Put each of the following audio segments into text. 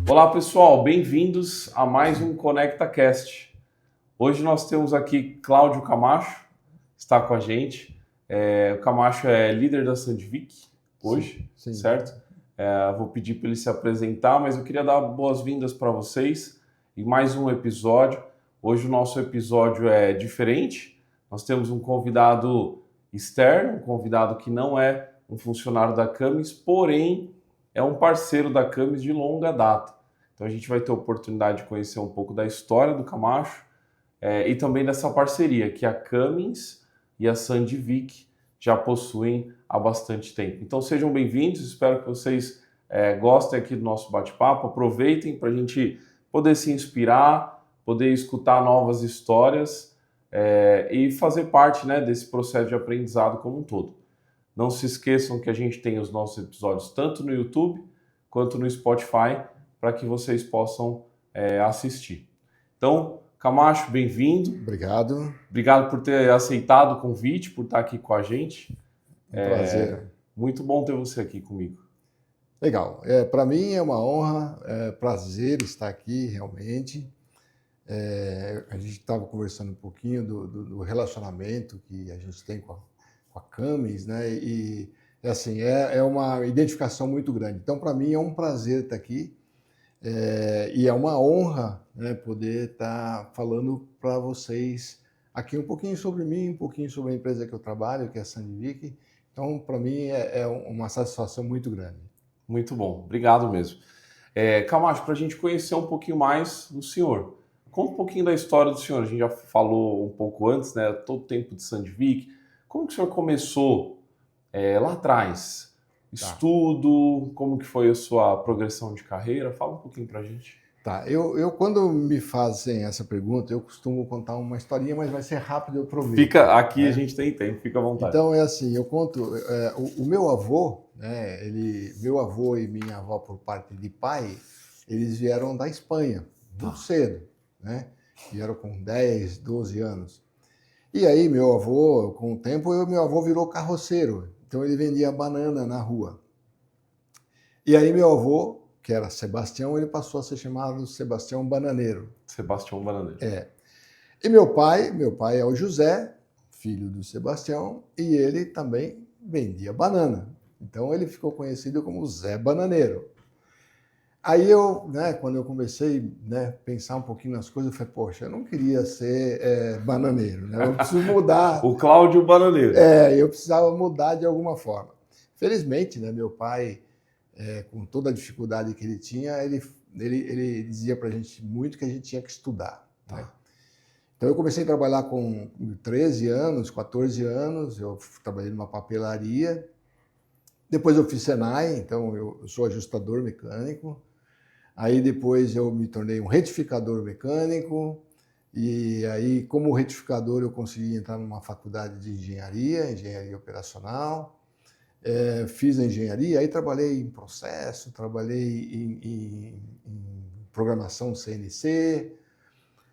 Olá pessoal, bem-vindos a mais um ConectaCast. Hoje nós temos aqui Cláudio Camacho, está com a gente. O Camacho é líder da Sandvik hoje, sim. certo? Vou pedir para ele se apresentar, mas eu queria dar boas-vindas para vocês em mais um episódio. Hoje o nosso episódio é diferente. Nós temos um convidado externo, um convidado que não é um funcionário da Camis, porém é um parceiro da Camis de longa data. Então a gente vai ter a oportunidade de conhecer um pouco da história do Camacho e também dessa parceria que a Camis e a Sandvik já possuem há bastante tempo. Então sejam bem-vindos, espero que vocês gostem aqui do nosso bate-papo, aproveitem para a gente poder se inspirar, poder escutar novas histórias e fazer parte, né, desse processo de aprendizado como um todo. Não se esqueçam que a gente tem os nossos episódios tanto no YouTube quanto no Spotify para que vocês possam assistir. Então, Camacho, bem-vindo. Obrigado. Obrigado por ter aceitado o convite, por estar aqui com a gente. Prazer. Muito bom ter você aqui comigo. Legal. Para mim é uma honra, prazer estar aqui realmente. A gente estava conversando um pouquinho do relacionamento que a gente tem com a Camis, né? E assim, é uma identificação muito grande. Então, para mim é um prazer estar aqui e é uma honra, né, poder estar falando para vocês aqui um pouquinho sobre mim, um pouquinho sobre a empresa que eu trabalho, que é a Sandvik. Então, para mim é uma satisfação muito grande. Muito bom, obrigado mesmo. Camacho, para a gente conhecer um pouquinho mais do senhor, conta um pouquinho da história do senhor. A gente já falou um pouco antes, né? Todo o tempo de Sandvik. Como que o senhor começou lá atrás? Estudo, como que foi a sua progressão de carreira? Fala um pouquinho para a gente. Tá, eu quando me fazem essa pergunta, eu costumo contar uma historinha, mas vai ser rápido, eu prometo. Fica aqui, a gente tem tempo, fica à vontade. Então é assim, eu conto, o meu avô, né, meu avô e minha avó por parte de pai, eles vieram da Espanha, muito cedo, né? Vieram com 10, 12 anos. E aí meu avô, com o tempo, meu avô virou carroceiro, então ele vendia banana na rua. E aí meu avô, que era Sebastião, ele passou a ser chamado Sebastião Bananeiro. Sebastião Bananeiro. E meu pai é o José, filho do Sebastião, e ele também vendia banana. Então ele ficou conhecido como Zé Bananeiro. Aí eu, né, quando eu comecei, né, pensar um pouquinho nas coisas, eu falei, poxa, eu não queria ser bananeiro, né? Eu preciso mudar. O Cláudio Bananeiro. Eu precisava mudar de alguma forma. Felizmente, né, meu pai, com toda a dificuldade que ele tinha, ele dizia para a gente muito que a gente tinha que estudar. Né? Então eu comecei a trabalhar com 13 anos, 14 anos, eu trabalhei numa papelaria. Depois eu fiz Senai, então eu sou ajustador mecânico. Aí depois eu me tornei um retificador mecânico. E aí, como retificador, eu consegui entrar numa faculdade de engenharia operacional. Fiz a engenharia, aí trabalhei em processo, trabalhei em programação CNC.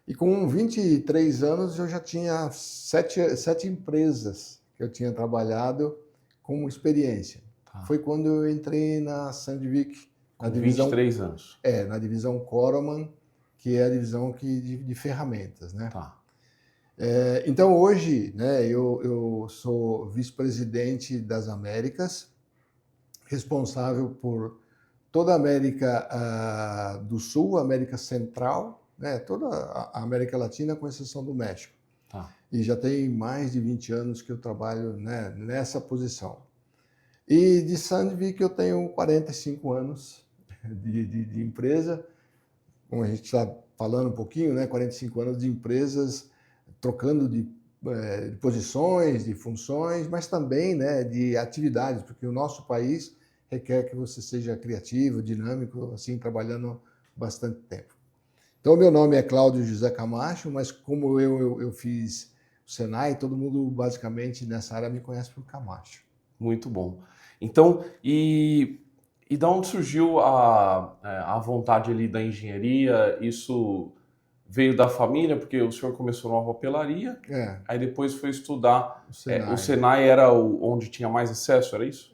E com 23 anos eu já tinha sete empresas que eu tinha trabalhado como experiência. Foi quando eu entrei na Sandvik. Com 23 anos. Na divisão Koroman, que é a divisão de ferramentas, né? Então hoje, né, eu sou vice-presidente das Américas, responsável por toda a América do Sul, América Central, né, toda a América Latina, com exceção do México. E já tem mais de 20 anos que eu trabalho, né, nessa posição. E de Sandvik eu tenho 45 anos de empresa, como a gente está falando um pouquinho, né, 45 anos de empresas, trocando de posições, de funções, mas também, né, de atividades, porque o nosso país requer que você seja criativo, dinâmico, assim, trabalhando bastante tempo. Então, meu nome é Cláudio José Camacho, mas como eu fiz o Senai, todo mundo basicamente nessa área me conhece por Camacho. Muito bom. Então, e da onde surgiu a vontade ali da engenharia? Isso veio da família, porque o senhor começou numa papelaria, aí depois foi estudar. O Senai era onde tinha mais acesso, era isso?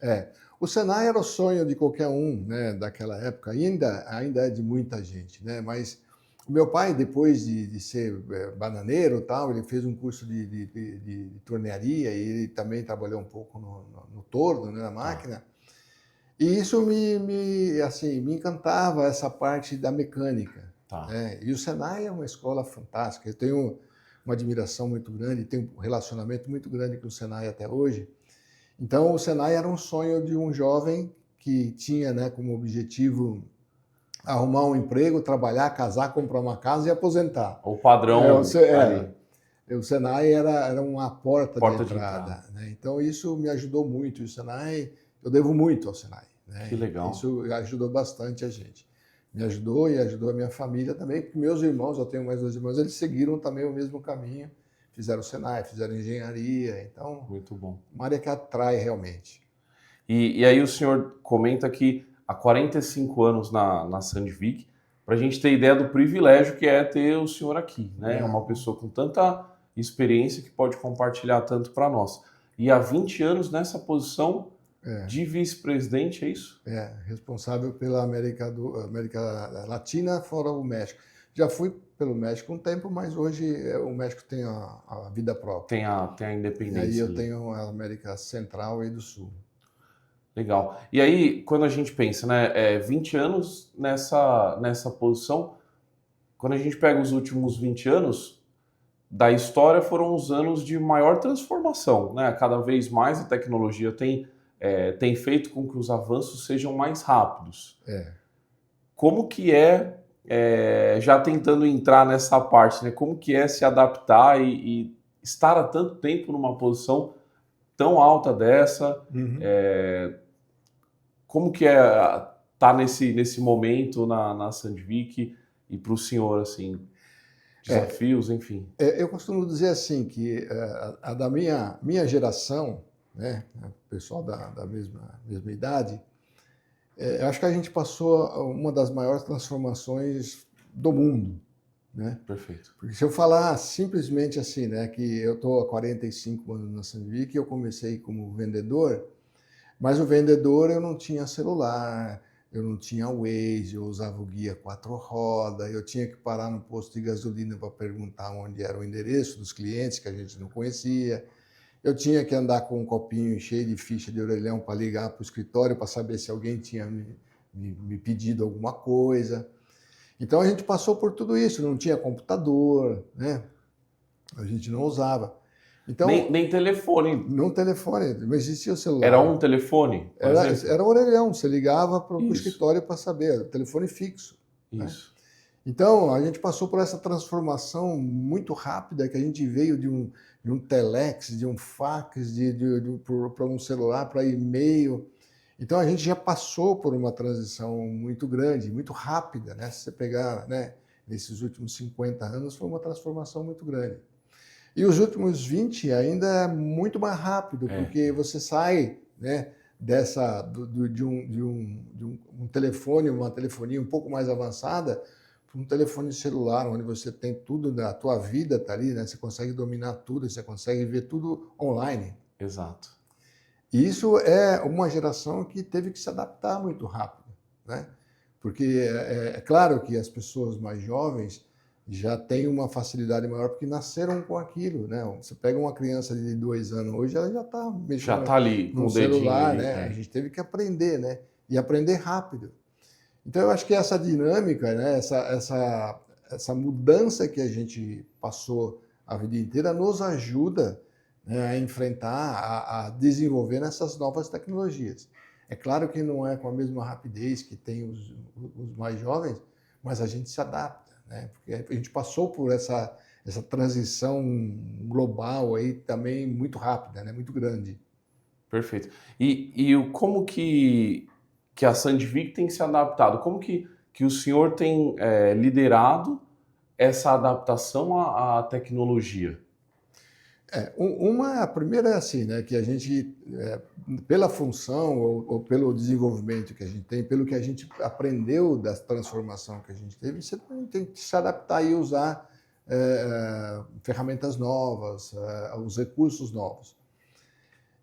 O Senai era o sonho de qualquer um, né, daquela época, ainda é de muita gente, né, mas o meu pai, depois de ser bananeiro, tal, ele fez um curso de tornearia e ele também trabalhou um pouco no torno, né, na máquina. E isso assim, me encantava, essa parte da mecânica. Né? E o Senai é uma escola fantástica. Eu tenho uma admiração muito grande, tenho um relacionamento muito grande com o Senai até hoje. Então, o Senai era um sonho de um jovem que tinha, né, como objetivo arrumar um emprego, trabalhar, casar, comprar uma casa e aposentar. O padrão ali. O Senai era uma porta de entrada. Né? Então, isso me ajudou muito. O Senai, eu devo muito ao Senai. Né? Que legal. Isso ajudou bastante a gente. Me ajudou e ajudou a minha família também, porque meus irmãos, eu tenho mais 2 irmãos, eles seguiram também o mesmo caminho. Fizeram o Senai, fizeram engenharia. Então, muito bom. Uma área que atrai realmente. E aí o senhor comenta que há 45 anos na Sandvik, para a gente ter ideia do privilégio que é ter o senhor aqui, né? É uma pessoa com tanta experiência que pode compartilhar tanto para nós. E há 20 anos nessa posição de vice-presidente, é isso? Responsável pela América Latina, fora o México. Já fui pelo México um tempo, mas hoje o México tem a vida própria. Tem a independência. E aí eu tenho a América Central e do Sul. Legal. E aí, quando a gente pensa, né, 20 anos nessa posição, quando a gente pega os últimos 20 anos da história, foram os anos de maior transformação, né? Cada vez mais a tecnologia tem feito com que os avanços sejam mais rápidos. Como que já tentando entrar nessa parte, né? Como que é se adaptar e estar há tanto tempo numa posição tão alta dessa? Como que é estar nesse momento na Sandvik e para o senhor, assim, desafios, enfim? Eu costumo dizer assim, que a da minha geração, né, o pessoal da mesma idade, eu acho que a gente passou uma das maiores transformações do mundo. Né? Perfeito. Porque se eu falar simplesmente assim, né, que eu estou há 45 anos na Sandvik, eu comecei como vendedor, mas o vendedor eu não tinha celular, eu não tinha Waze, eu usava o guia 4 rodas, eu tinha que parar no posto de gasolina para perguntar onde era o endereço dos clientes que a gente não conhecia. Eu tinha que andar com um copinho cheio de ficha de orelhão para ligar para o escritório para saber se alguém tinha me pedido alguma coisa. Então a gente passou por tudo isso, não tinha computador, né? A gente não usava. Então, nem telefone. Não telefone, não existia o celular. Era um telefone? Era orelhão, você ligava para o escritório para saber, telefone fixo. Isso. Né? Então, a gente passou por essa transformação muito rápida, que a gente veio de um telex, de um fax, para um celular, para e-mail. Então, a gente já passou por uma transição muito grande, muito rápida. Né? Se você pegar, né, nesses últimos 50 anos, foi uma transformação muito grande. E os últimos 20 ainda é muito mais rápido, porque você sai, né, de um telefone, uma telefonia um pouco mais avançada, para um telefone celular, onde você tem tudo da tua vida, tá ali, né? Você consegue dominar tudo, você consegue ver tudo online. Exato. E isso é uma geração que teve que se adaptar muito rápido, né? Porque é claro que as pessoas mais jovens já têm uma facilidade maior porque nasceram com aquilo, né? Você pega uma criança de 2 anos hoje, ela já está mexendo ali no celular, né? A gente teve que aprender, né? E aprender rápido. Então eu acho que essa dinâmica, né? Essa mudança que a gente passou a vida inteira nos ajuda, né, a enfrentar, a desenvolver nessas novas tecnologias. É claro que não é com a mesma rapidez que tem os mais jovens, mas a gente se adapta. Né? Porque a gente passou por essa transição global aí também muito rápida, né? Muito grande. Perfeito. E como que a Sandvik tem se adaptado? Como que o senhor tem liderado essa adaptação à tecnologia? A primeira é assim, né? Que a gente, pela função ou pelo desenvolvimento que a gente tem, pelo que a gente aprendeu da transformação que a gente teve, você tem que se adaptar e usar ferramentas novas, os recursos novos.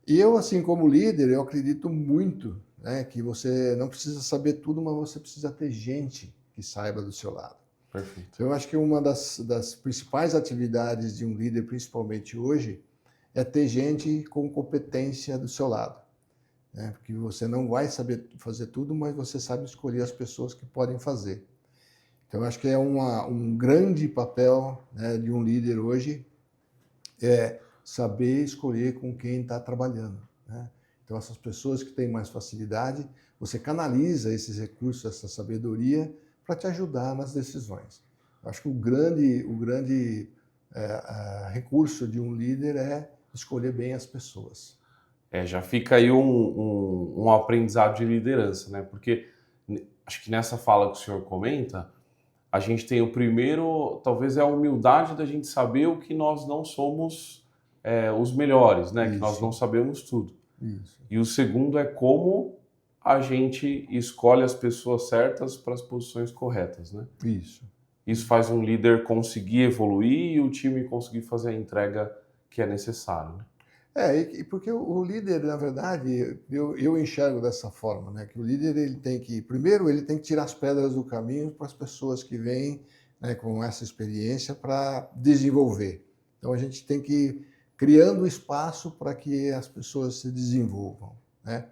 E eu, assim, como líder, eu acredito muito, né, que você não precisa saber tudo, mas você precisa ter gente que saiba do seu lado. Perfeito. Então, eu acho que uma das principais atividades de um líder, principalmente hoje, é ter gente com competência do seu lado, né? Porque você não vai saber fazer tudo, mas você sabe escolher as pessoas que podem fazer. Então, eu acho que é um grande papel, né, de um líder hoje, é saber escolher com quem está trabalhando, né? Então, essas pessoas que têm mais facilidade, você canaliza esses recursos, essa sabedoria, para te ajudar nas decisões. Eu acho que o grande recurso de um líder é escolher bem as pessoas. Já fica aí um aprendizado de liderança, né? Porque acho que nessa fala que o senhor comenta, a gente tem o primeiro, talvez é a humildade da gente saber o que nós não somos os melhores, né? Que nós Isso, não sabemos tudo. isso, E o segundo é como a gente escolhe as pessoas certas para as posições corretas, né? isso. Isso faz um líder conseguir evoluir e o time conseguir fazer a entrega que é necessário, né? E porque o líder, na verdade, eu enxergo dessa forma, né? Que o líder ele tem que, primeiro, ele tem que tirar as pedras do caminho para as pessoas que vêm, né, com essa experiência para desenvolver. Então a gente tem que ir criando espaço para que as pessoas se desenvolvam, né?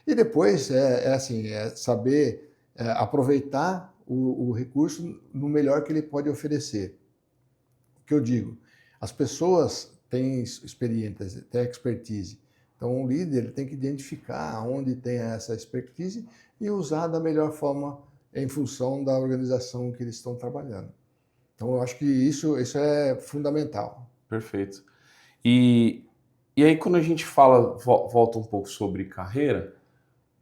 E depois é saber aproveitar o recurso no melhor que ele pode oferecer. O que eu digo, as pessoas têm experiência, têm expertise. Então, o líder tem que identificar onde tem essa expertise e usar da melhor forma em função da organização que eles estão trabalhando. Então, eu acho que isso é fundamental. Perfeito. E, e aí, quando a gente fala, volta um pouco sobre carreira,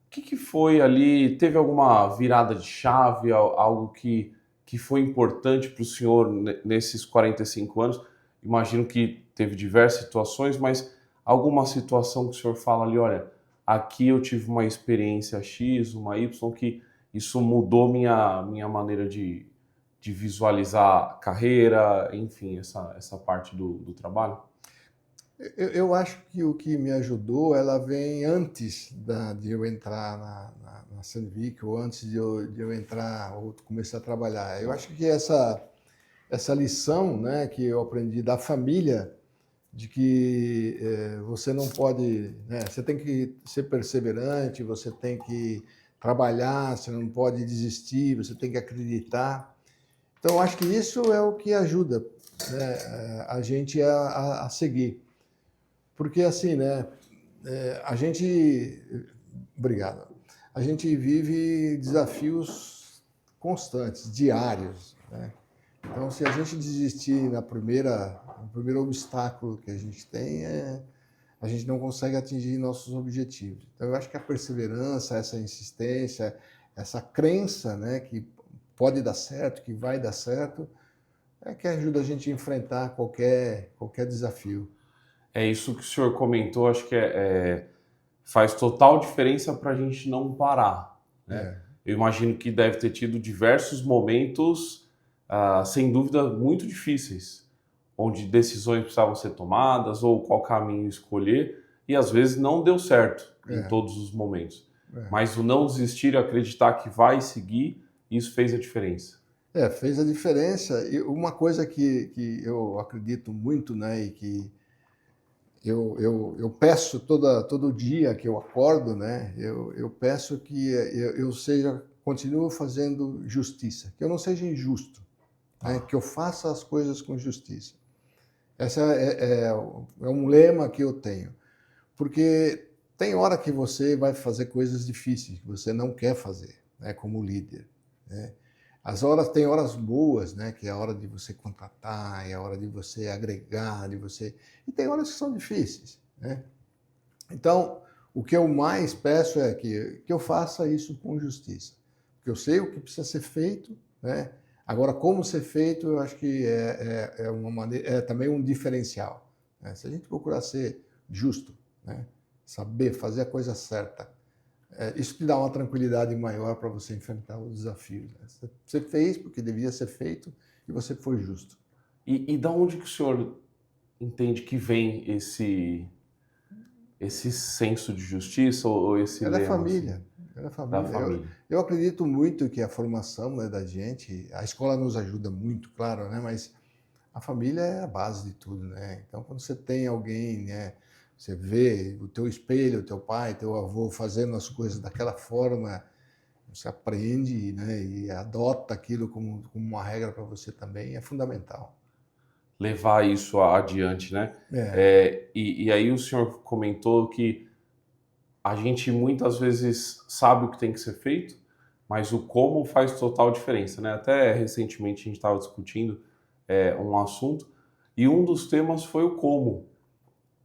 o que foi ali? Teve alguma virada de chave, algo que foi importante para o senhor nesses 45 anos? Imagino que teve diversas situações, mas alguma situação que o senhor fala ali, olha, aqui eu tive uma experiência X, uma Y, que isso mudou minha maneira de visualizar a carreira, enfim, essa parte do trabalho? Eu acho que o que me ajudou, ela vem antes de eu entrar na Sandvik, ou antes de eu entrar ou começar a trabalhar. Eu acho que essa lição, né, que eu aprendi da família, de que você não pode, né, você tem que ser perseverante, você tem que trabalhar, você não pode desistir, você tem que acreditar. Então, eu acho que isso é o que ajuda, né, a gente a seguir. Porque assim, né, a gente, obrigado, a gente vive desafios constantes, diários, né? Então, se a gente desistir no primeiro obstáculo que a gente tem, a gente não consegue atingir nossos objetivos. Então, eu acho que a perseverança, essa insistência, essa crença, né, que pode dar certo, que vai dar certo, é que ajuda a gente a enfrentar qualquer desafio. É isso que o senhor comentou, acho que faz total diferença para a gente não parar, né? É, Eu imagino que deve ter tido diversos momentos, sem dúvida, muito difíceis, onde decisões precisavam ser tomadas ou qual caminho escolher, e às vezes não deu certo em é, todos os momentos. é. Mas o não desistir e acreditar que vai seguir, isso fez a diferença. Fez a diferença. E uma coisa que eu acredito muito, né, e que eu peço todo dia que eu acordo, né, eu peço que eu continuo fazendo justiça, que eu não seja injusto, né, Tá. que eu faça as coisas com justiça. Essa é um lema que eu tenho, porque tem hora que você vai fazer coisas difíceis que você não quer fazer, né, como líder, né? Tem horas boas, né, que é a hora de você contratar, é a hora de você agregar, e tem horas que são difíceis, né? Então, o que eu mais peço é que eu faça isso com justiça, porque eu sei o que precisa ser feito, né? Agora, como ser feito, eu acho que é uma maneira, é também um diferencial, né? Se a gente procurar ser justo, né, saber fazer a coisa certa, isso te dá uma tranquilidade maior para você enfrentar os desafios, né? Você fez porque devia ser feito e você foi justo. E da onde que o senhor entende que vem esse senso de justiça ou esse Ela é lema, família. assim, Ela é da família. família? Eu acredito muito que a formação, né, da gente, a escola nos ajuda muito, claro, né, mas a família é a base de tudo, né? Então, quando você tem alguém, né, você vê o teu espelho, o teu pai, teu avô fazendo as coisas daquela forma, você aprende, né, e adota aquilo como uma regra para você também, é fundamental. Levar isso adiante, né? É, E aí o senhor comentou que a gente muitas vezes sabe o que tem que ser feito, mas o como faz total diferença, né? Até recentemente a gente estava discutindo um assunto e um dos temas foi o como,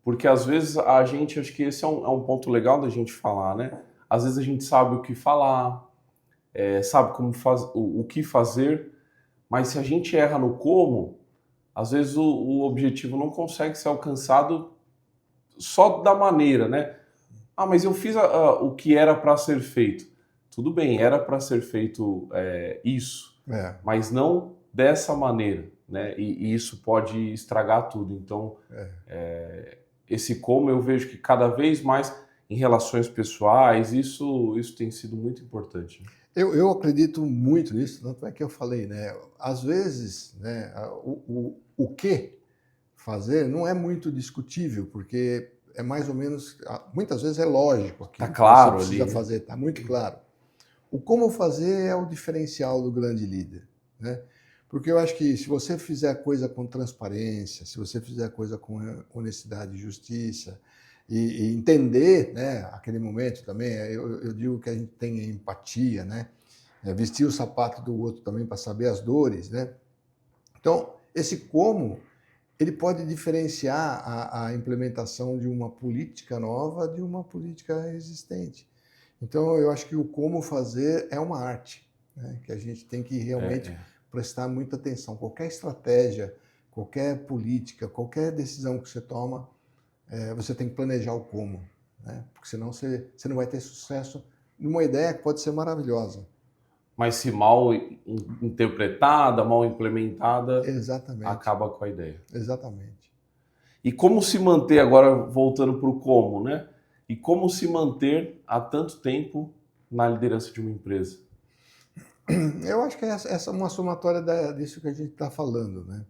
porque às vezes a gente, acho que esse é um ponto legal da gente falar, né? Às vezes a gente sabe o que falar, sabe como o que fazer, mas se a gente erra no como, às vezes o objetivo não consegue ser alcançado só da maneira, né? Ah, mas eu fiz o que era para ser feito. Tudo bem, era para ser feito isso, é, mas não dessa maneira, né? E isso pode estragar tudo. Então, é. esse como eu vejo que cada vez mais em relações pessoais, isso tem sido muito importante. Eu acredito muito nisso, tanto é que eu falei, né? Às vezes, né, o que fazer não é muito discutível, porque é mais ou menos, muitas vezes é lógico Tá aquilo que você claro precisa ali, né? fazer, está muito claro. O como fazer é o diferencial do grande líder, né? Porque eu acho que se você fizer a coisa com transparência, se você fizer a coisa com honestidade e justiça, e entender, né, aquele momento também, eu digo que a gente tem empatia, né? Vestir o sapato do outro também para saber as dores, né? Então, esse como, ele pode diferenciar a implementação de uma política nova de uma política existente. Então, eu acho que o como fazer é uma arte, né? Que a gente tem que É, realmente é. prestar muita atenção. Qualquer estratégia, qualquer política, qualquer decisão que você toma, você tem que planejar o como, né? Porque senão você não vai ter sucesso numa ideia que pode ser maravilhosa. Mas se mal interpretada, mal implementada, Exatamente, acaba com a ideia. exatamente. E como se manter, agora voltando para o como, né? E como se manter há tanto tempo na liderança de uma empresa? Eu acho que essa é uma somatória disso que a gente está falando, né?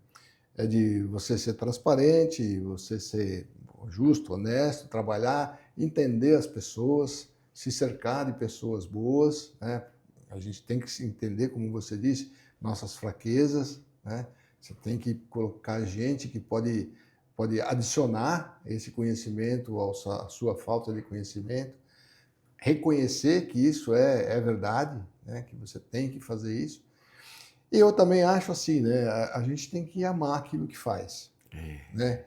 É de você ser transparente, você ser justo, honesto, trabalhar, entender as pessoas, se cercar de pessoas boas, né? A gente tem que se entender, como você disse, nossas fraquezas, né? Você tem que colocar gente que pode adicionar esse conhecimento à sua falta de conhecimento, reconhecer que isso é verdade, né? Que você tem que fazer isso. E eu também acho assim, né? A gente tem que amar aquilo que faz, né?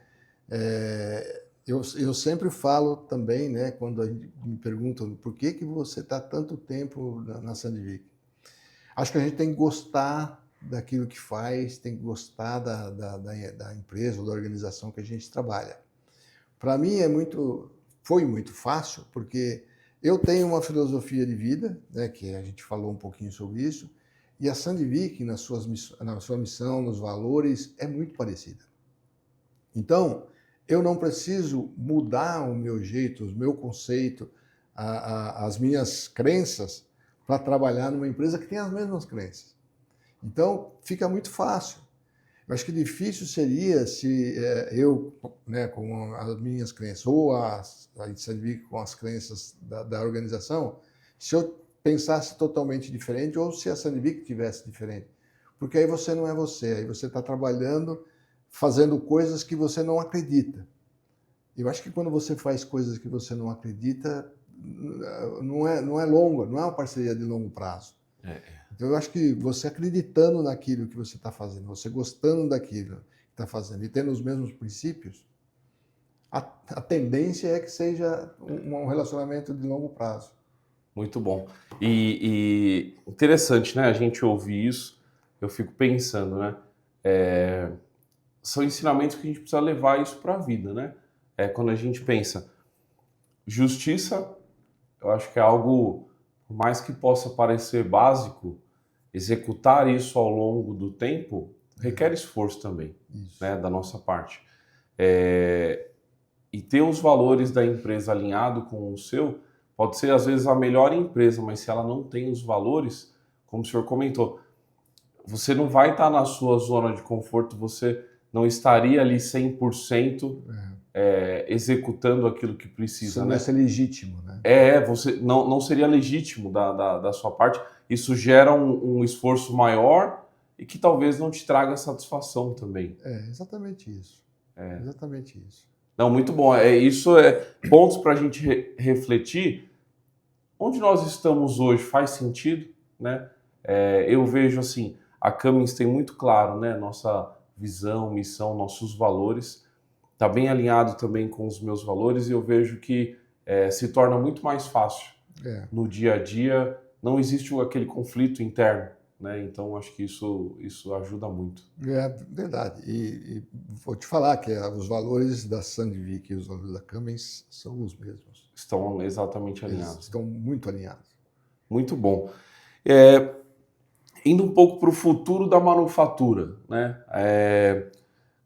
Eu sempre falo também, né? Quando me perguntam por que você está tanto tempo na Sandvik, acho que a gente tem que gostar daquilo que faz, tem que gostar da empresa ou da organização que a gente trabalha. Para mim foi muito fácil, porque eu tenho uma filosofia de vida, né, que a gente falou um pouquinho sobre isso, e a Sandvik, na sua missão, nos valores, é muito parecida. Então, eu não preciso mudar o meu jeito, o meu conceito, as minhas crenças para trabalhar numa empresa que tem as mesmas crenças. Então, fica muito fácil. Eu acho que difícil seria se eu, né, com as minhas crenças, ou a Sandvik com as crenças da organização, se eu pensasse totalmente diferente, ou se a Sandvik tivesse diferente. Porque aí você não é você, aí você está trabalhando, fazendo coisas que você não acredita. Eu acho que quando você faz coisas que você não acredita, não é longa, não é uma parceria de longo prazo. Então, eu acho que você acreditando naquilo que você está fazendo, você gostando daquilo que está fazendo e tendo os mesmos princípios, a tendência é que seja um relacionamento de longo prazo. Muito bom. E interessante, né? A gente ouvir isso, eu fico pensando, né? São ensinamentos que a gente precisa levar isso para a vida, né? Quando a gente pensa justiça, eu acho que é algo, por mais que possa parecer básico, executar isso ao longo do tempo requer esforço também, Isso. né, da nossa parte. É, e ter os valores da empresa alinhado com o seu, pode ser às vezes a melhor empresa, mas se ela não tem os valores, como o senhor comentou, você não vai estar na sua zona de conforto, você não estaria ali 100% executando aquilo que precisa. Isso não né? ia ser legítimo, né? Você não seria legítimo da sua parte. Isso gera um esforço maior e que talvez não te traga satisfação também. Exatamente isso. Exatamente isso. Não, muito bom. Isso é pontos para a gente refletir. Onde nós estamos hoje faz sentido, né? Eu vejo assim, a Cummins tem muito claro, né? Nossa visão, missão, nossos valores. Está bem alinhado também com os meus valores e eu vejo que se torna muito mais fácil no dia a dia. Não existe aquele conflito interno, né? Então acho que isso ajuda muito. É verdade. E vou te falar que os valores da Sandvik e os valores da Cummins são os mesmos. Estão exatamente alinhados. Eles estão muito alinhados. Muito bom. Indo um pouco para o futuro da manufatura, né?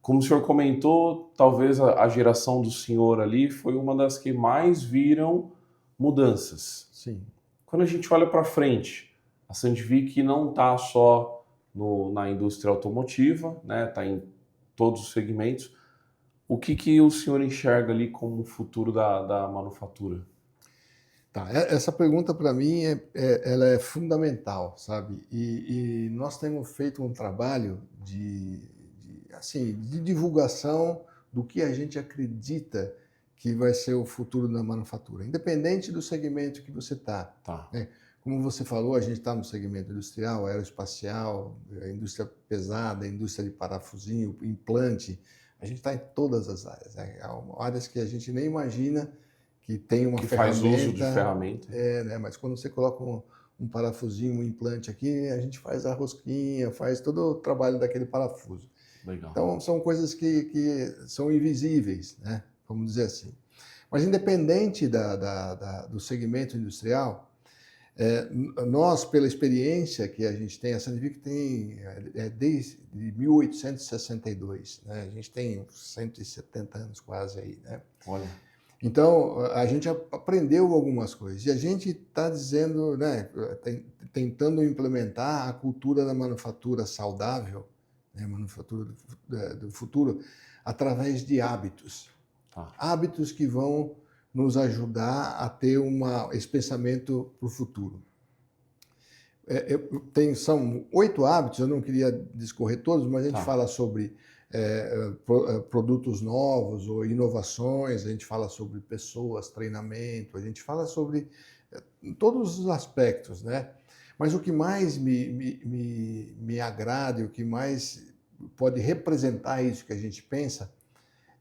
Como o senhor comentou, talvez a geração do senhor ali foi uma das que mais viram mudanças. Sim. Quando a gente olha para frente, a Sandvik não está só na indústria automotiva, né? Está em todos os segmentos. O que o senhor enxerga ali como o futuro da manufatura? Tá, essa pergunta para mim ela é fundamental, sabe? E nós temos feito um trabalho de divulgação do que a gente acredita que vai ser o futuro da manufatura, independente do segmento que você está. Né? Como você falou, a gente está no segmento industrial, aeroespacial, indústria pesada, indústria de parafusinho, implante. A gente está em todas as áreas. Áreas que a gente nem imagina que tem uma ferramenta. Faz uso de ferramenta. Né? Mas quando você coloca um parafusinho, um implante aqui, a gente faz a rosquinha, faz todo o trabalho daquele parafuso. Legal. Então, são coisas que são invisíveis, né? Vamos dizer assim. Mas, independente do segmento industrial, nós, pela experiência que a gente tem, a Sandvik tem desde 1862, né? A gente tem 170 anos quase aí, né? Olha. Então, a gente aprendeu algumas coisas e a gente está dizendo, né, tentando implementar a cultura da manufatura saudável, né, manufatura do futuro, através de hábitos. Hábitos que vão nos ajudar a ter esse pensamento para o futuro. São 8 hábitos, eu não queria discorrer todos, mas a gente fala sobre produtos novos ou inovações, a gente fala sobre pessoas, treinamento, a gente fala sobre todos os aspectos, né? Mas o que mais me agrada e o que mais pode representar isso que a gente pensa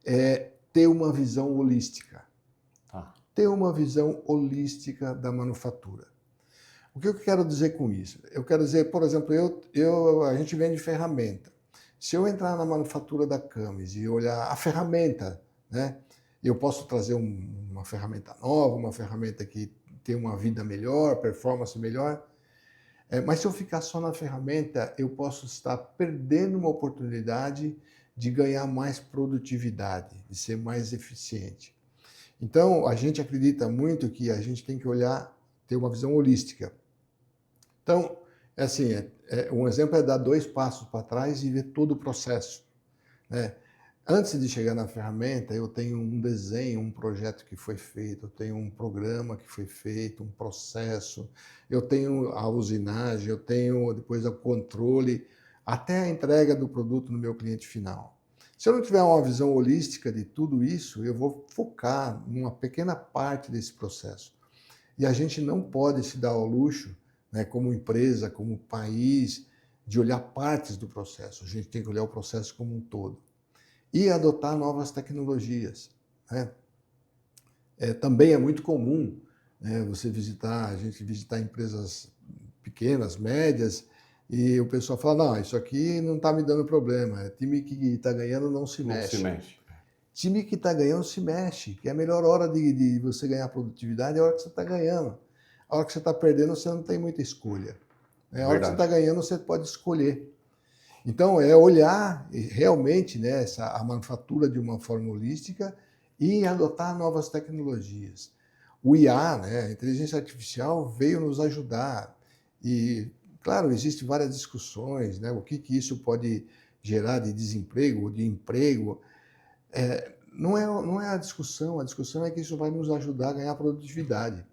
é ter uma visão holística. Ter uma visão holística da manufatura. O que eu quero dizer com isso? Eu quero dizer, por exemplo, a gente vende ferramenta. Se eu entrar na manufatura da Cummins e olhar a ferramenta, né, eu posso trazer uma ferramenta nova, uma ferramenta que tem uma vida melhor, performance melhor, mas se eu ficar só na ferramenta, eu posso estar perdendo uma oportunidade de ganhar mais produtividade, de ser mais eficiente. Então, a gente acredita muito que a gente tem que ter uma visão holística. Então, um exemplo é dar 2 passos para trás e ver todo o processo, né? Antes de chegar na ferramenta, eu tenho um desenho, um projeto que foi feito, eu tenho um programa que foi feito, um processo, eu tenho a usinagem, eu tenho depois o controle, até a entrega do produto no meu cliente final. Se eu não tiver uma visão holística de tudo isso, eu vou focar numa pequena parte desse processo. E a gente não pode se dar ao luxo, né, como empresa, como país, de olhar partes do processo. A gente tem que olhar o processo como um todo. E adotar novas tecnologias, né? Também é muito comum, né, a gente visitar empresas pequenas, médias, e o pessoal fala, não, isso aqui não está me dando problema, time que está ganhando não se mexe. Time que está ganhando se mexe, que é a melhor hora de você ganhar produtividade é a hora que você está ganhando. A hora que você está perdendo, você não tem muita escolha. A hora que você está ganhando, você pode escolher. Então, é olhar realmente, né, a manufatura de uma forma holística e adotar novas tecnologias. O IA, né, a inteligência artificial, veio nos ajudar. E, claro, existem várias discussões, né, o que isso pode gerar de desemprego ou de emprego. Não é a discussão é que isso vai nos ajudar a ganhar produtividade,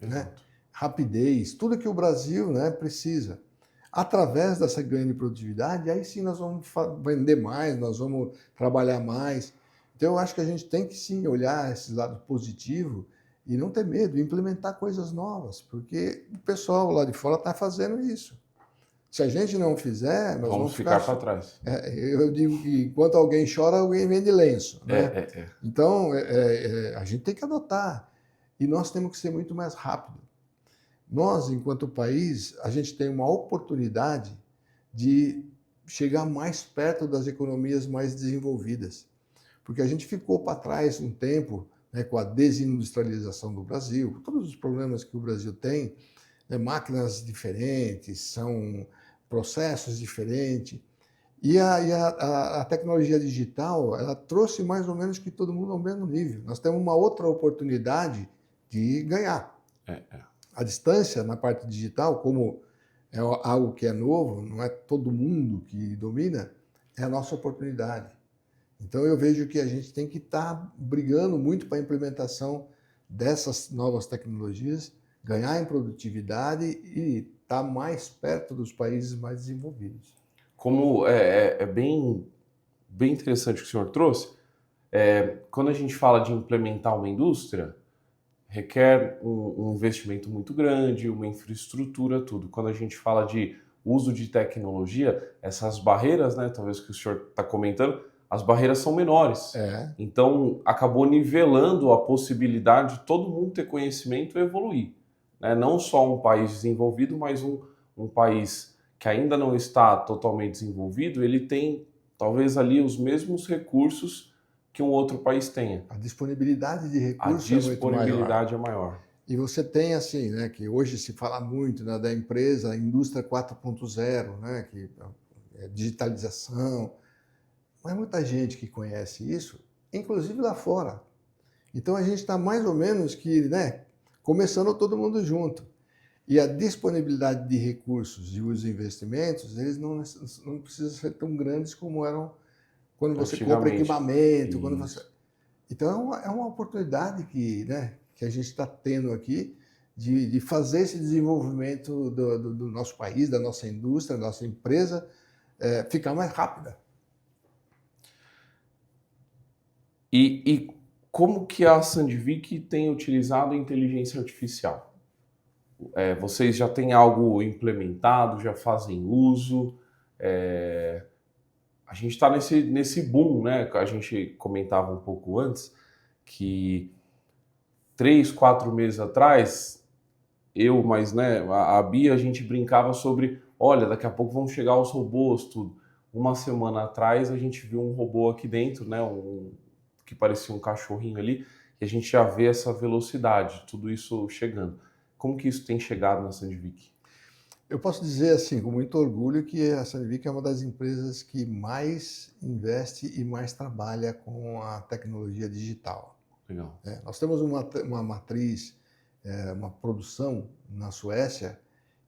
né? Rapidez, tudo que o Brasil, né, precisa. Através dessa ganho de produtividade, aí sim nós vamos vender mais, nós vamos trabalhar mais. Então eu acho que a gente tem que sim olhar esse lado positivo e não ter medo, implementar coisas novas, porque o pessoal lá de fora está fazendo isso. Se a gente não fizer, nós vamos ficar para trás. Eu digo que enquanto alguém chora, alguém vende lenço, né? Então a gente tem que adotar e nós temos que ser muito mais rápido. Nós, enquanto país, a gente tem uma oportunidade de chegar mais perto das economias mais desenvolvidas, porque a gente ficou para trás um tempo, né, com a desindustrialização do Brasil, com todos os problemas que o Brasil tem, né, máquinas diferentes, são processos diferentes, e a tecnologia digital, ela trouxe mais ou menos que todo mundo ao mesmo nível. Nós temos uma outra oportunidade de ganhar. A distância na parte digital, como é algo que é novo, não é todo mundo que domina, é a nossa oportunidade. Então eu vejo que a gente tem que estar brigando muito para a implementação dessas novas tecnologias, ganhar em produtividade e estar mais perto dos países mais desenvolvidos. Como bem interessante o que o senhor trouxe, quando a gente fala de implementar uma indústria, requer um investimento muito grande, uma infraestrutura, tudo. Quando a gente fala de uso de tecnologia, essas barreiras, né, talvez que o senhor está comentando, as barreiras são menores. Então, acabou nivelando a possibilidade de todo mundo ter conhecimento e evoluir. Né? Não só um país desenvolvido, mas um país que ainda não está totalmente desenvolvido, ele tem talvez ali os mesmos recursos que um outro país tenha. A disponibilidade de recursos é maior. E você tem assim, né, que hoje se fala muito, né, da empresa, a indústria 4.0, né, que é digitalização. Mas muita gente que conhece isso, inclusive lá fora. Então a gente está mais ou menos que, né, começando todo mundo junto. E a disponibilidade de recursos e os investimentos, eles não precisam ser tão grandes como eram quando você compra equipamento. Quando você... Então é uma oportunidade que, né, que a gente está tendo aqui de fazer esse desenvolvimento do nosso país, da nossa indústria, da nossa empresa, ficar mais rápida. E como que a Sandvik tem utilizado a inteligência artificial? Vocês já têm algo implementado, já fazem uso? A gente está nesse boom, né? A gente comentava um pouco antes que 3, 4 meses atrás, né, a Bia, a gente brincava sobre, olha, daqui a pouco vão chegar os robôs, tudo. Uma semana atrás a gente viu um robô aqui dentro, né, que parecia um cachorrinho ali, e a gente já vê essa velocidade, tudo isso chegando. Como que isso tem chegado na Sandvik? Eu posso dizer assim, com muito orgulho, que a Sandvik é uma das empresas que mais investe e mais trabalha com a tecnologia digital. Legal. Nós temos uma matriz, uma produção na Suécia,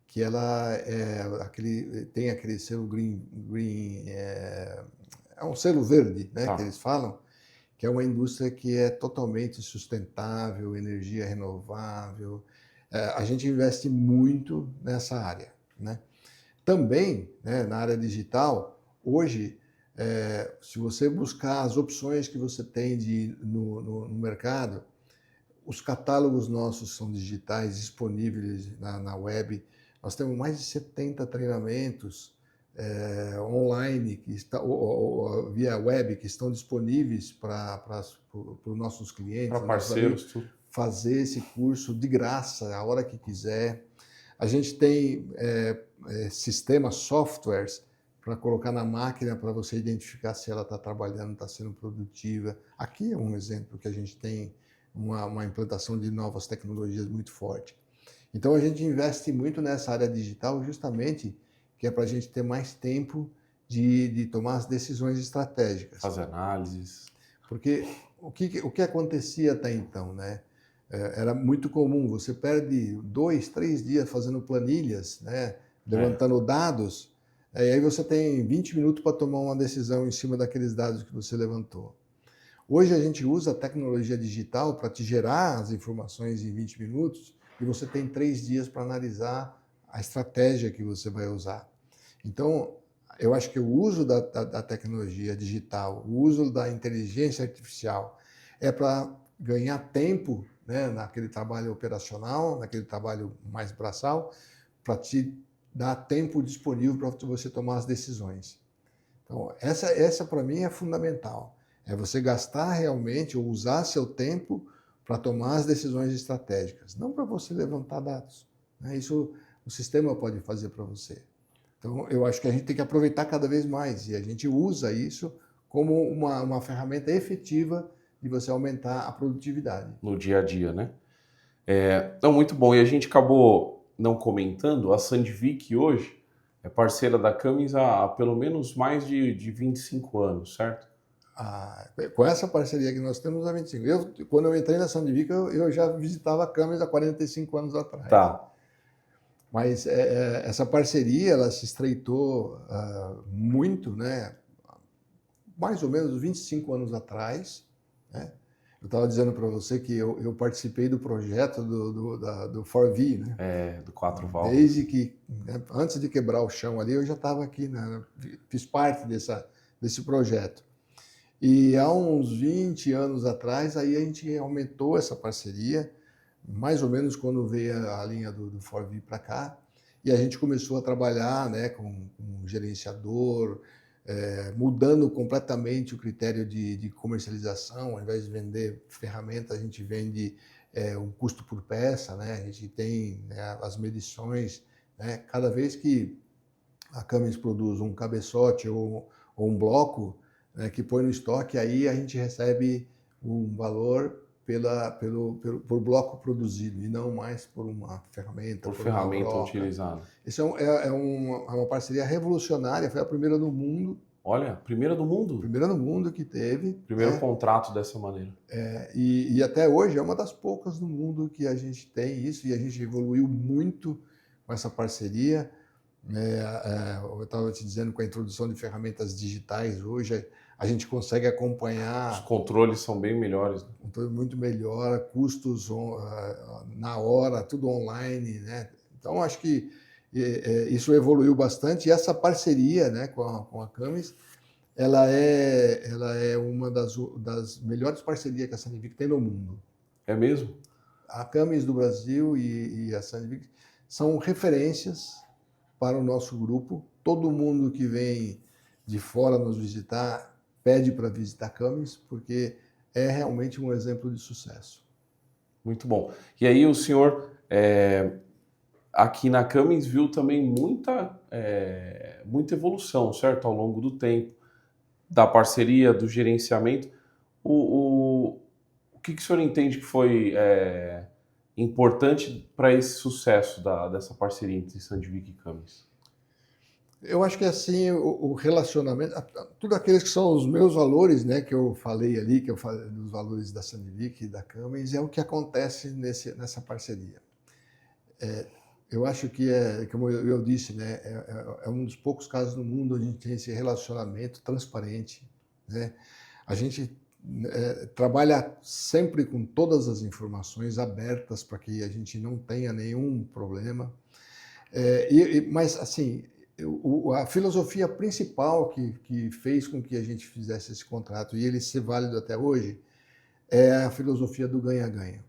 que ela tem aquele selo green é um selo verde, né, que eles falam, que é uma indústria que é totalmente sustentável, energia renovável. A gente investe muito nessa área, né? Também, né, na área digital, hoje, se você buscar as opções que você tem no mercado, os catálogos nossos são digitais, disponíveis na web. Nós temos mais de 70 treinamentos online ou via web que estão disponíveis para os nossos clientes. Para parceiros, tudo. Fazer esse curso de graça, a hora que quiser. A gente tem sistemas, softwares, para colocar na máquina para você identificar se ela está trabalhando, está sendo produtiva. Aqui é um exemplo que a gente tem uma implantação de novas tecnologias muito forte. Então a gente investe muito nessa área digital justamente que é para a gente ter mais tempo de tomar as decisões estratégicas. Fazer análises. Porque o que acontecia até então, né? Era muito comum, você perde 2, 3 dias fazendo planilhas, né? Levantando dados, e aí você tem 20 minutos para tomar uma decisão em cima daqueles dados que você levantou. Hoje a gente usa a tecnologia digital para te gerar as informações em 20 minutos e você tem 3 dias para analisar a estratégia que você vai usar. Então, eu acho que o uso da tecnologia digital, o uso da inteligência artificial é para ganhar tempo, né, naquele trabalho operacional, naquele trabalho mais braçal, para te dar tempo disponível para você tomar as decisões. Então, essa para mim é fundamental. É você gastar realmente ou usar seu tempo para tomar as decisões estratégicas, não para você levantar dados, né? Isso o sistema pode fazer para você. Então, eu acho que a gente tem que aproveitar cada vez mais e a gente usa isso como uma ferramenta efetiva de você aumentar a produtividade. No dia a dia, né? Então, muito bom. E a gente acabou não comentando, a Sandvik hoje é parceira da Cummins há pelo menos mais de 25 anos, certo? Com essa parceria que nós temos há 25. Quando eu entrei na Sandvik, eu já visitava a Cummins há 45 anos atrás. Tá. Mas essa parceria ela se estreitou muito, né? Mais ou menos 25 anos atrás, né? Eu estava dizendo para você que eu participei do projeto do 4V, né? Do 4 válvulas. Desde que, né, antes de quebrar o chão ali, eu já estava aqui, né? Fiz parte desse projeto. E há uns 20 anos atrás, aí a gente aumentou essa parceria, mais ou menos quando veio a linha do 4V para cá, e a gente começou a trabalhar, né, com um gerenciador, mudando completamente o critério de comercialização. Ao invés de vender ferramenta, a gente vende um custo por peça, né? A gente tem, né, as medições, né? Cada vez que a Cummins produz um cabeçote ou um bloco, né, que põe no estoque, aí a gente recebe um valor por bloco produzido e não mais por uma ferramenta. Por ferramenta utilizada. Isso é uma parceria revolucionária, foi a primeira no mundo. Olha, primeira do mundo? Primeira no mundo que teve. Primeiro contrato dessa maneira. E até hoje é uma das poucas no mundo que a gente tem isso, e a gente evoluiu muito com essa parceria. Eu estava te dizendo, com a introdução de ferramentas digitais hoje, a gente consegue acompanhar. Os controles são bem melhores. Né? Controle muito melhor, custos na hora, tudo online, né? Então, acho que isso evoluiu bastante. E essa parceria, né, com a Cummins, ela é uma das melhores parcerias que a Sandvik tem no mundo. É mesmo? A Cummins do Brasil e a Sandvik são referências para o nosso grupo. Todo mundo que vem de fora nos visitar pede para visitar a Cummins, porque é realmente um exemplo de sucesso. Muito bom. E aí o senhor, aqui na Cummins, viu também muita evolução, certo? Ao longo do tempo, da parceria, do gerenciamento. O que o senhor entende que foi importante para esse sucesso dessa parceria entre Sandvik e Cummins? Eu acho que assim, o relacionamento, tudo aqueles que são os meus valores, né, que eu falei ali, que eu falei dos valores da Sandvik e da Cummins, é o que acontece nessa parceria. Eu acho que como eu disse, né, é um dos poucos casos no mundo onde a gente tem esse relacionamento transparente, né? A gente trabalha sempre com todas as informações abertas para que a gente não tenha nenhum problema. Mas assim, a filosofia principal que fez com que a gente fizesse esse contrato e ele ser válido até hoje é a filosofia do ganha-ganha,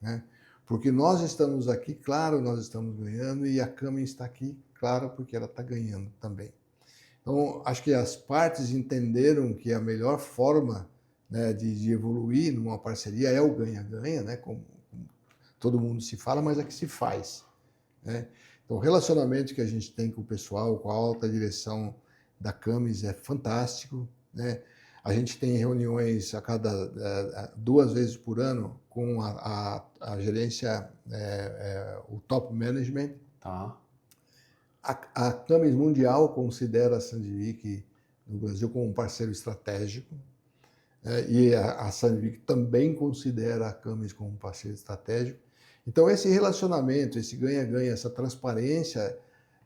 né? Porque nós estamos aqui, claro, nós estamos ganhando, e a Cummins está aqui, claro, porque ela está ganhando também. Então, acho que as partes entenderam que a melhor forma, né, de evoluir numa parceria é o ganha-ganha, né, como todo mundo se fala, mas é que se faz, né? Então, o relacionamento que a gente tem com o pessoal, com a alta direção da Cummins é fantástico, né? A gente tem reuniões a cada 2 vezes por ano com a gerência, o top management. Tá. A Cummins Mundial considera a Sandvik no Brasil como um parceiro estratégico. e a Sandvik também considera a Camis como um parceiro estratégico. Então, esse relacionamento, esse ganha-ganha, essa transparência,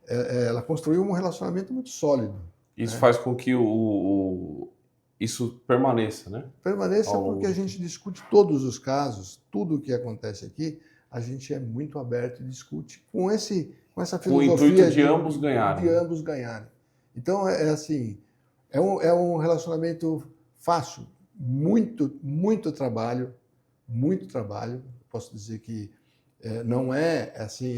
ela construiu um relacionamento muito sólido. Isso faz com que isso permaneça, né? Permaneça porque a gente discute todos os casos, tudo o que acontece aqui, a gente é muito aberto e discute com essa filosofia. Com o intuito de ambos ganharem. De ambos ganharem. Então, assim, é um relacionamento fácil, muito trabalho, muito trabalho. Posso dizer que não é assim,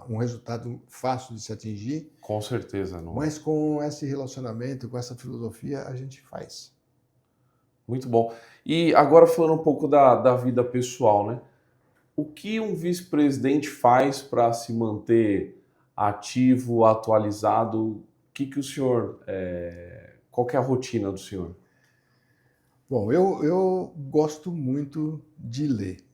um resultado fácil de se atingir. Com certeza, não. Mas com esse relacionamento, com essa filosofia, a gente faz. Muito bom. E agora falando um pouco da vida pessoal, né? O que um vice-presidente faz para se manter ativo, atualizado? O que o senhor... qual que é a rotina do senhor? Bom, eu gosto muito de ler.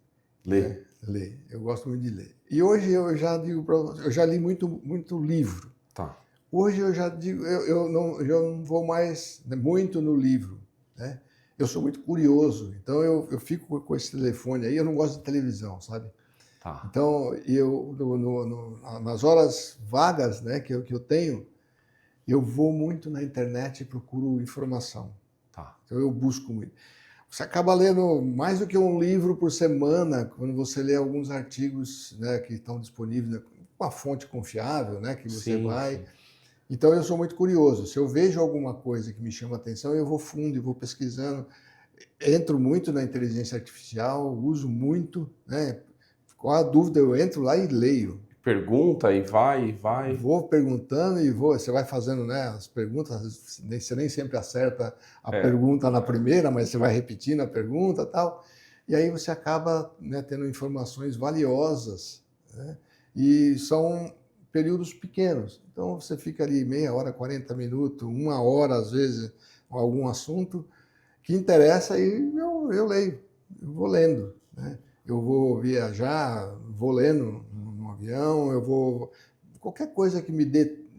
Ler? Ler. Eu gosto muito de ler. E hoje eu já digo para você, eu já li muito livro. Tá. Hoje eu já digo, eu não vou mais muito no livro, né? Eu sou muito curioso, então eu fico com esse telefone aí, eu não gosto de televisão, sabe? Tá. Então, eu nas horas vagas, né, que eu tenho, eu vou muito na internet e procuro informação. Tá. Então eu busco muito. Você acaba lendo mais do que um livro por semana, quando você lê alguns artigos, né, que estão disponíveis, né, com a fonte confiável, né, que você vai... Sim. Então, eu sou muito curioso. Se eu vejo alguma coisa que me chama a atenção, eu vou fundo e vou pesquisando. Entro muito na inteligência artificial, uso muito, né? Qual a dúvida, eu entro lá e leio. Pergunta e vai. Vou perguntando e vou. Você vai fazendo, né, as perguntas. Você nem sempre acerta a pergunta na primeira, mas você vai repetindo a pergunta e tal. E aí você acaba, né, tendo informações valiosas, né? E são períodos pequenos. Então, você fica ali meia hora, 40 minutos, 1 hora, às vezes, com algum assunto que interessa e eu leio, eu vou lendo, né? Eu vou viajar, vou lendo no avião, eu vou... Qualquer coisa que me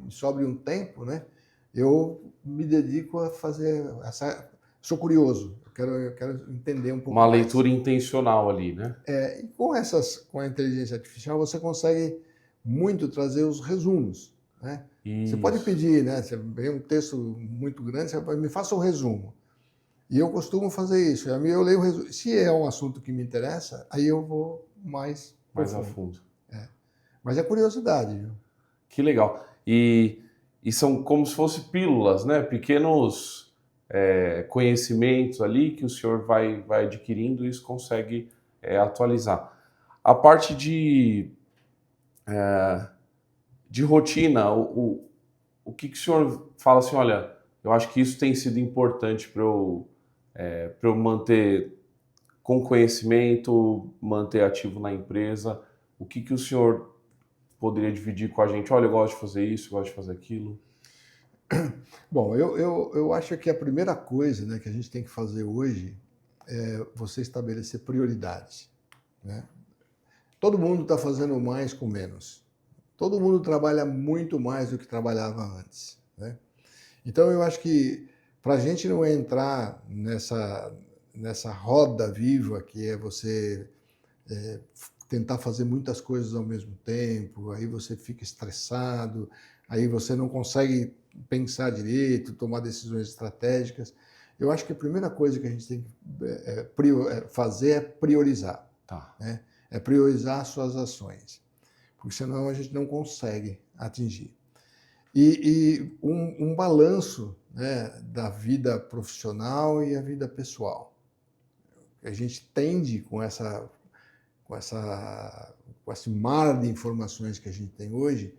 sobre um tempo, né? Eu me dedico a fazer essa... Sou curioso, eu quero entender um pouco mais. Uma leitura intencional ali, né? E com a inteligência artificial, você consegue muito trazer os resumos, né? Você pode pedir, né? Você vê um texto muito grande, você me faça o resumo. E eu costumo fazer isso. Eu leio o resumo. Se é um assunto que me interessa, aí eu vou mais a fundo. Mas é curiosidade, viu? Que legal. E são como se fossem pílulas, né? Pequenos conhecimentos ali que o senhor vai adquirindo e isso consegue atualizar. A parte de rotina, o que o senhor fala assim, olha, eu acho que isso tem sido importante para eu manter com conhecimento, manter ativo na empresa. O que o senhor poderia dividir com a gente? Olha, eu gosto de fazer isso, eu gosto de fazer aquilo. Bom, eu acho que a primeira coisa, né, que a gente tem que fazer hoje é você estabelecer prioridades, né? Todo mundo está fazendo mais com menos. Todo mundo trabalha muito mais do que trabalhava antes, né? Então, eu acho que para a gente não entrar nessa roda viva que é você tentar fazer muitas coisas ao mesmo tempo, aí você fica estressado, aí você não consegue pensar direito, tomar decisões estratégicas. Eu acho que a primeira coisa que a gente tem que fazer é priorizar. Tá. Né? É priorizar suas ações, porque senão a gente não consegue atingir. E um balanço, né, da vida profissional e a vida pessoal. A gente tende com esse mar de informações que a gente tem hoje,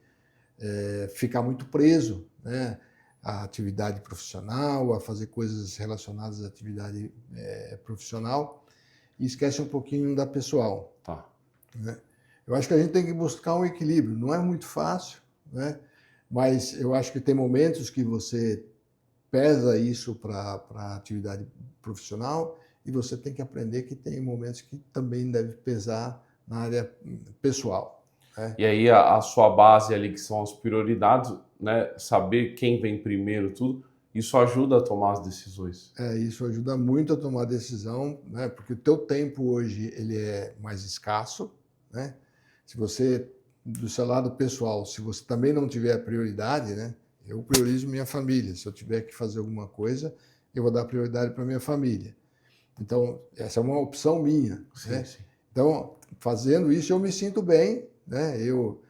ficar muito preso, né, à atividade profissional, a fazer coisas relacionadas à atividade profissional e esquece um pouquinho da pessoal. Tá. Né? Eu acho que a gente tem que buscar um equilíbrio. Não é muito fácil, né? Mas eu acho que tem momentos que você pesa isso para a atividade profissional e você tem que aprender que tem momentos que também deve pesar na área pessoal. Né? E aí a sua base ali, que são as prioridades, né? Saber quem vem primeiro, tudo, isso ajuda a tomar as decisões. Isso ajuda muito a tomar decisão, né? Porque o teu tempo hoje ele é mais escasso, né? Se você, do seu lado pessoal, se você também não tiver prioridade, né? Eu priorizo minha família. Se eu tiver que fazer alguma coisa, eu vou dar prioridade para minha família. Então, essa é uma opção minha, Sim, né? sim. Então, fazendo isso, eu me sinto bem, né? Eu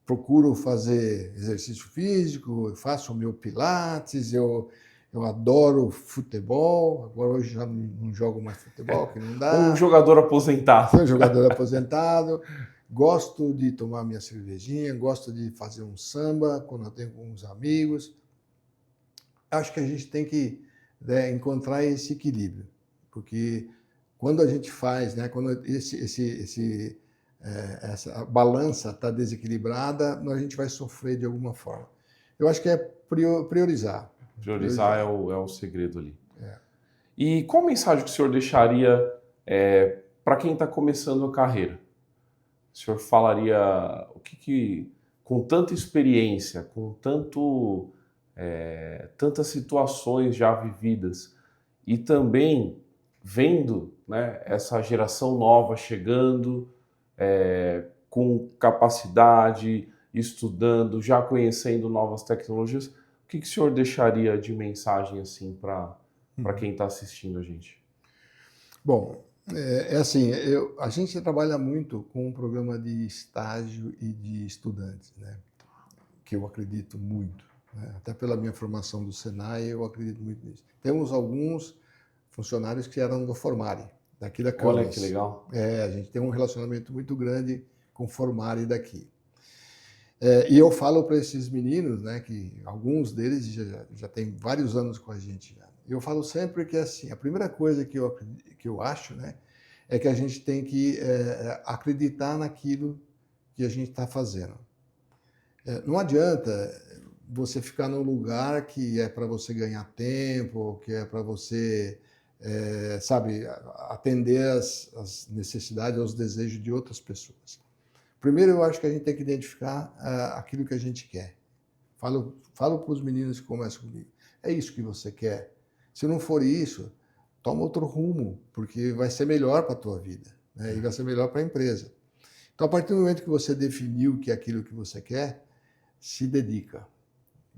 procuro fazer exercício físico, eu faço o meu pilates, eu adoro futebol. Agora hoje já não jogo mais futebol, que não dá. Um jogador aposentado. Sou um jogador aposentado. Gosto de tomar minha cervejinha, gosto de fazer um samba quando eu tenho com uns amigos. Acho que a gente tem que, né, encontrar esse equilíbrio, porque quando a gente faz, né, quando essa balança está desequilibrada, a gente vai sofrer de alguma forma. Eu acho que é priorizar. Priorizar é o segredo ali. E qual mensagem que o senhor deixaria para quem está começando a carreira? O senhor falaria o que com tanta experiência, com tantas situações já vividas e também vendo, né, essa geração nova chegando com capacidade, estudando, já conhecendo novas tecnologias, o que o senhor deixaria de mensagem assim para quem está assistindo a gente? Bom, assim, a gente trabalha muito com um programa de estágio e de estudantes, né? Que eu acredito muito, né? Até pela minha formação do Senai, eu acredito muito nisso. Temos alguns funcionários que eram do Formare, daqui da Campus. Olha que legal. A gente tem um relacionamento muito grande com o Formare daqui. E eu falo para esses meninos, né, que alguns deles já têm vários anos com a gente já. Eu falo sempre que, assim, a primeira coisa que eu acho, né, é que a gente tem que acreditar naquilo que a gente está fazendo. Não adianta você ficar num lugar que é para você ganhar tempo, que é para você, sabe, atender as necessidades, aos desejos de outras pessoas. Primeiro, eu acho que a gente tem que identificar aquilo que a gente quer. Falo para os meninos que começam comigo. É isso que você quer? Se não for isso, toma outro rumo, porque vai ser melhor para a tua vida, né? E vai ser melhor para a empresa. Então, a partir do momento que você definiu que é aquilo que você quer, se dedica.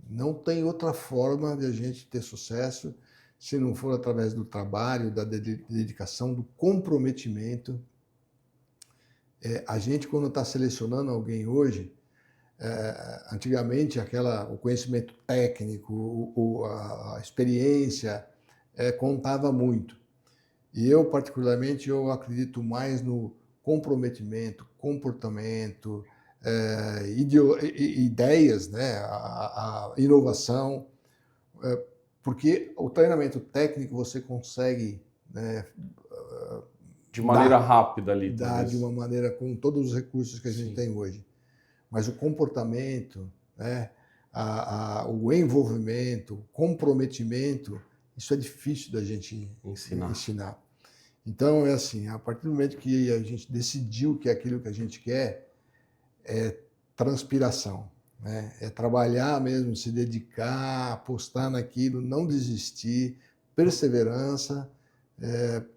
Não tem outra forma de a gente ter sucesso se não for através do trabalho, da dedicação, do comprometimento. A gente, quando está selecionando alguém hoje, antigamente o conhecimento técnico, a experiência contava muito. E eu, particularmente, eu acredito mais no comprometimento, comportamento, ideias, né? A inovação, porque o treinamento técnico você consegue, né, de maneira rápida ali, dar de uma maneira com todos os recursos que a gente tem hoje. Mas o comportamento, né, o envolvimento, o comprometimento, isso é difícil da gente ensinar. Então, é assim, a partir do momento que a gente decidiu que é aquilo que a gente quer, é transpiração, né? É trabalhar mesmo, se dedicar, apostar naquilo, não desistir, perseverança,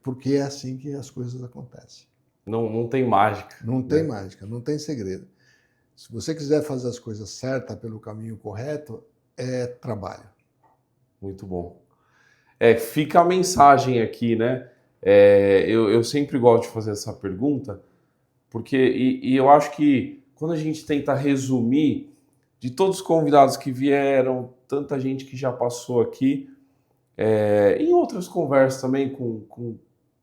porque é assim que as coisas acontecem. Não tem mágica. Não tem mágica, não tem segredo. Se você quiser fazer as coisas certas pelo caminho correto, é trabalho. Muito bom. Fica a mensagem aqui, né? Eu sempre gosto de fazer essa pergunta, porque e eu acho que quando a gente tenta resumir de todos os convidados que vieram, tanta gente que já passou aqui, em outras conversas também com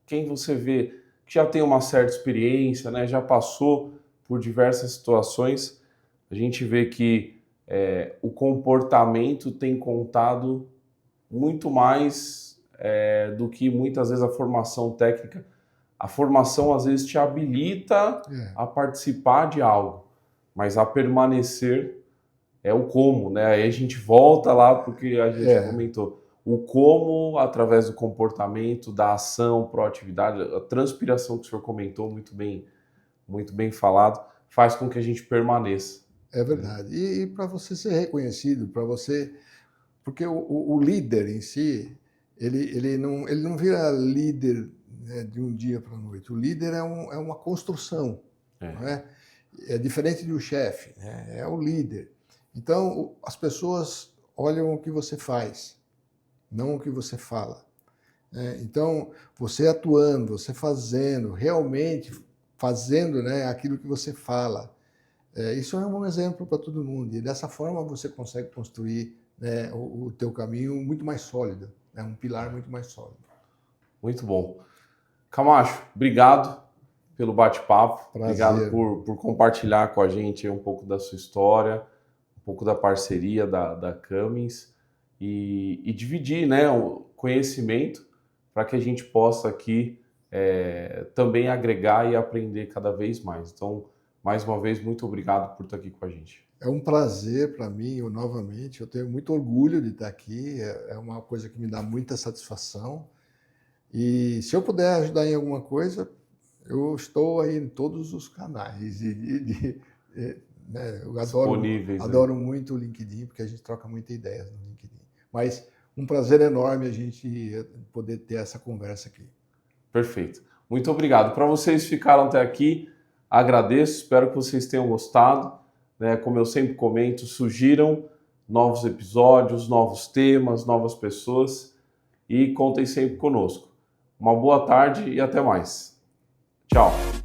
quem você vê que já tem uma certa experiência, né? Já passou por diversas situações, a gente vê que o comportamento tem contado muito mais do que muitas vezes a formação técnica. A formação às vezes te habilita a participar de algo, mas a permanecer é o como, né? Aí a gente volta lá porque a gente comentou. O como, através do comportamento, da ação, proatividade, a transpiração que o senhor comentou, muito bem falado, faz com que a gente permaneça. É verdade. E para você ser reconhecido, para você porque o líder em si, ele não vira líder, né, de um dia para a noite. O líder é uma construção, não é? É diferente do chefe, né? É o líder. Então, as pessoas olham o que você faz, não o que você fala. Então, você atuando, você fazendo, realmente fazendo, né, aquilo que você fala, isso é um exemplo para todo mundo. E dessa forma você consegue construir, né, o teu caminho muito mais sólido, né, um pilar muito mais sólido. Muito bom. Camacho, obrigado pelo bate-papo. Prazer. Obrigado por compartilhar com a gente um pouco da sua história, um pouco da parceria da Cummins e dividir, né, o conhecimento para que a gente possa aqui também agregar e aprender cada vez mais. Então, mais uma vez, muito obrigado por estar aqui com a gente. É um prazer para mim, novamente, eu tenho muito orgulho de estar aqui, é uma coisa que me dá muita satisfação. E se eu puder ajudar em alguma coisa, eu estou aí em todos os canais. Né, eu adoro muito o LinkedIn, porque a gente troca muitas ideias no LinkedIn. Mas um prazer enorme a gente poder ter essa conversa aqui. Perfeito. Muito obrigado. Para vocês que ficaram até aqui, agradeço, espero que vocês tenham gostado. Né? Como eu sempre comento, sugiram novos episódios, novos temas, novas pessoas e contem sempre conosco. Uma boa tarde e até mais. Tchau.